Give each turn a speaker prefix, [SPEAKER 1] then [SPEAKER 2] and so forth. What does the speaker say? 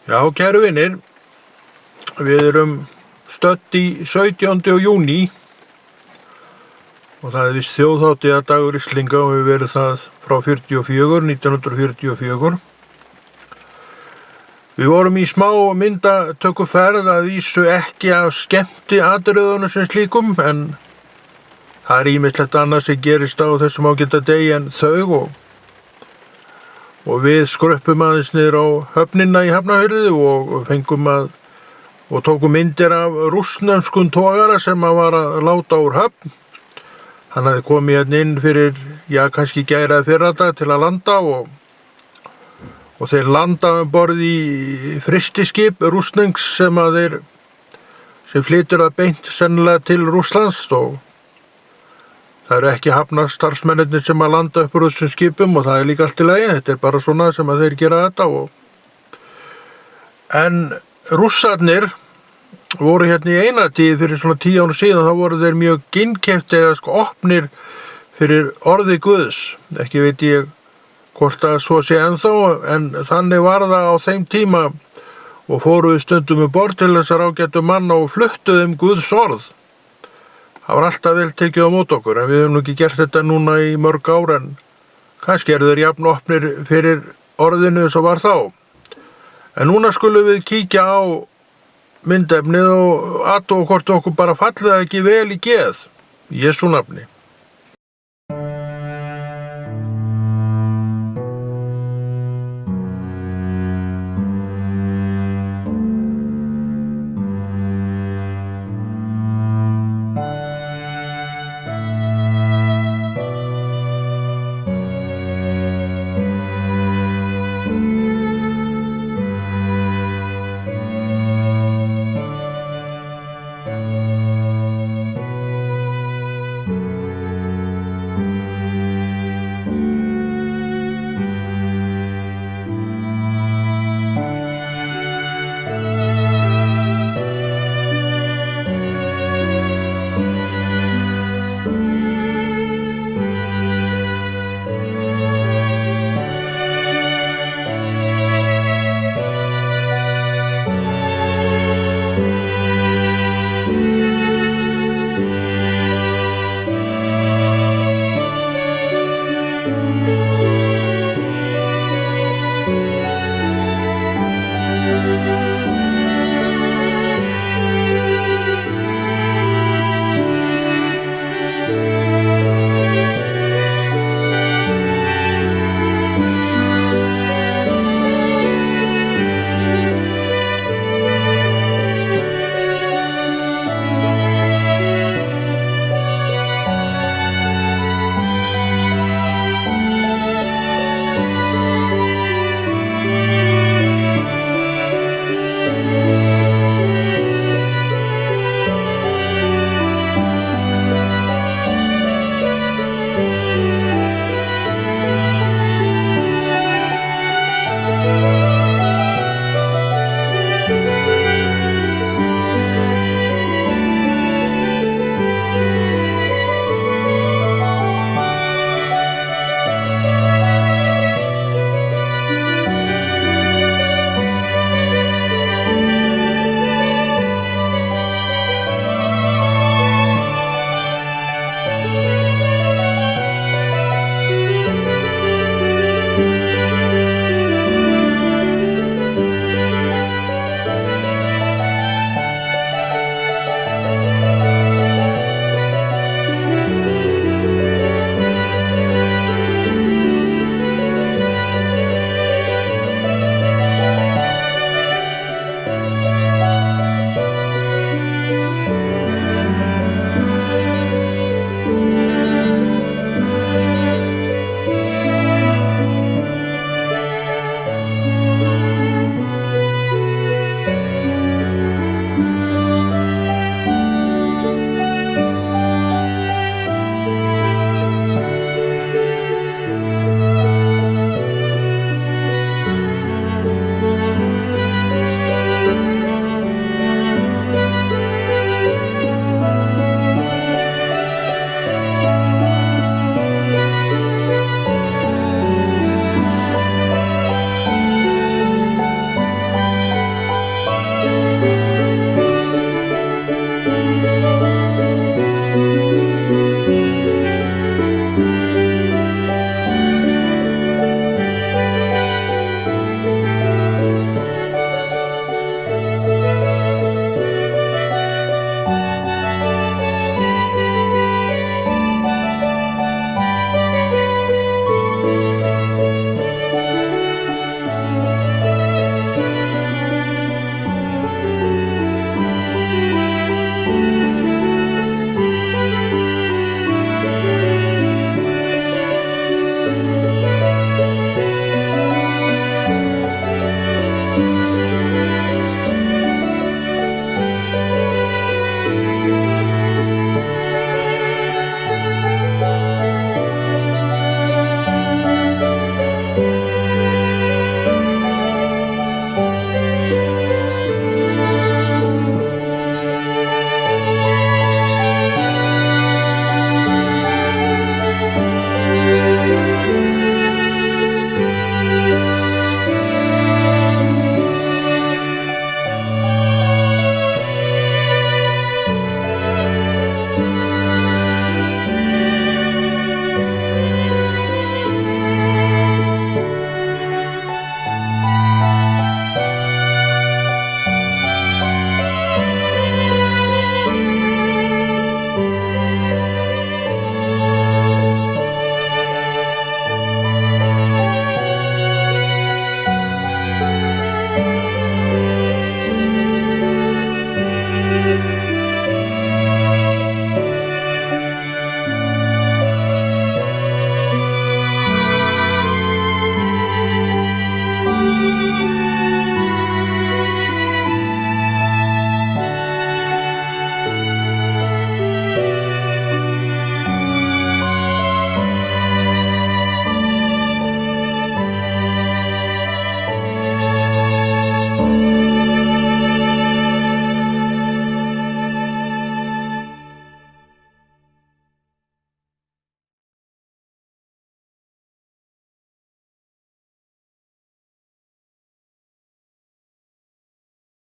[SPEAKER 1] Já, kæru vinir, við erum stödd í 17. júní og það er víst þjóðhátíðardagur Íslendinga og hefur verið það frá 1944. Við vorum í smá myndatökuferð að vísu ekki af skemmtiatriðunum sem slíkum, en það er ýmislegt annað sem gerist á þessum ágæta degi en þau og við skruppum aðeins niður á höfnina í Hafnarfirði og fengum og tókum myndir af rússneskum togara sem var að láta úr höfn. Hann hafði komið hérna inn fyrir, kannski gær eða fyrradag til að landa og þeir landa um borð í frystiskip rússnesk sem flytur að beint sennilega til Rússlands og það eru ekki hafnarstarfsmennirnir sem að landa upp úr þessum skipum og það er líka allt í lagi, þetta er bara svona sem að þeir gera þetta En rússarnir voru hérna í eina tíð fyrir svona 10 árum síðan, þá voru þeir mjög ginnkeyptir eða opnir fyrir orði Guðs. Ekki veit ég hvort að svo sé ennþá, en þannig var það á þeim tíma og fóru við stundum borð til þessar ágætu manna og fluttuðum Guðs orð. Það var alltaf vel tekið á móti okkur, en við höfum nú ekki gert þetta núna í mörg ár, en kannski eru þeir jafn opnir fyrir orðinu eins og var þá. En núna skulum við kíkja á myndefnið og athuga hvort okkur bara falli það ekki vel í geð, í Jesú nafni.